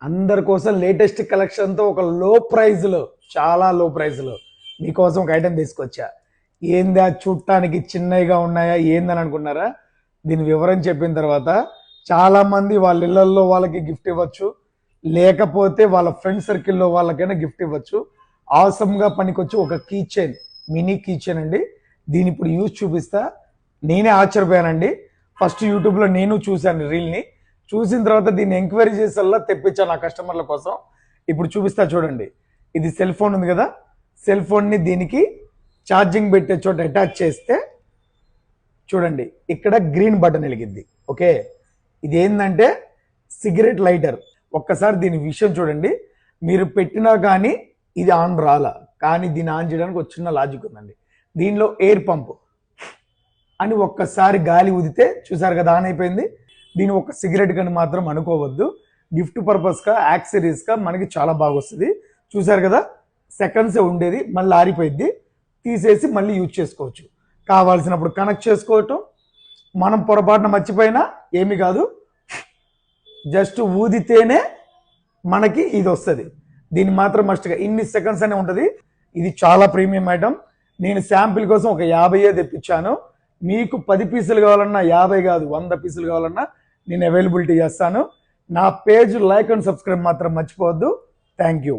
అందరి కోసం లేటెస్ట్ కలెక్షన్తో ఒక లో ప్రైజ్లో, చాలా లో ప్రైజ్లో మీకోసం ఒక ఐటెం తీసుకొచ్చా. ఏందా చూడటానికి చిన్నగా ఉన్నాయా ఏందని అనుకున్నారా? దీని వివరం చెప్పిన తర్వాత చాలామంది వాళ్ళ ఇళ్లలో వాళ్ళకి గిఫ్ట్ ఇవ్వచ్చు, లేకపోతే వాళ్ళ ఫ్రెండ్ సర్కిల్లో వాళ్ళకైనా గిఫ్ట్ ఇవ్వచ్చు. ఆసమ్గా పనికొచ్చి ఒక key chain, mini key chain అండి. దీని ఇప్పుడు యూజ్ చూపిస్తా. నేనే ఆశ్చర్యపోయానండి. ఫస్ట్ యూట్యూబ్లో నేను చూశాను రీల్ని. చూసిన తర్వాత దీన్ని ఎంక్వైరీ చేసేలా తెప్పించాను నా కస్టమర్ల కోసం. ఇప్పుడు చూపిస్తా చూడండి. ఇది సెల్ ఫోన్ ఉంది కదా, సెల్ ఫోన్ని దీనికి ఛార్జింగ్ పెట్టే చోట అటాచ్ చేస్తే చూడండి ఇక్కడ గ్రీన్ బటన్ వెలిగిద్ది. ఓకే, ఇది ఏంటంటే సిగరెట్ లైటర్. ఒక్కసారి దీని విషయం చూడండి. మీరు పెట్టినా కానీ ఇది ఆన్ రాలా, కానీ దీన్ని ఆన్ చేయడానికి ఒక చిన్న లాజిక్ ఉందండి. దీనిలో ఎయిర్ పంప్ అని ఒక్కసారి గాలి ఊదితే చూసారు కదా ఆన్ అయిపోయింది. దీని ఒక సిగరెట్ కానీ మాత్రం అనుకోవద్దు. గిఫ్ట్ పర్పస్గా, యాక్సెసరీస్గా మనకి చాలా బాగా వస్తుంది. చూసారు కదా, సెకండ్సే ఉండేది, మళ్ళీ ఆరిపోయింది. తీసేసి మళ్ళీ యూజ్ చేసుకోవచ్చు. కావాల్సినప్పుడు కనెక్ట్ చేసుకోవటం. మనం పొరపాటున మర్చిపోయినా ఏమి కాదు, జస్ట్ ఊదితేనే మనకి ఇది వస్తుంది. దీన్ని మాత్రం మస్ట్గా ఇన్ని సెకండ్స్ అనే ఉంటుంది. ఇది చాలా ప్రీమియం ఐటమ్. నేను శాంపిల్ కోసం ఒక 50 తెప్పించాను. మీకు 10 పీసులు కావాలన్నా, 50 కాదు 100 పీసులు కావాలన్నా నేను అవైలబిలిటీ చేస్తాను. నా పేజ్ లైక్ అండ్ సబ్స్క్రైబ్ మాత్రం మర్చిపోవద్దు. Thank you.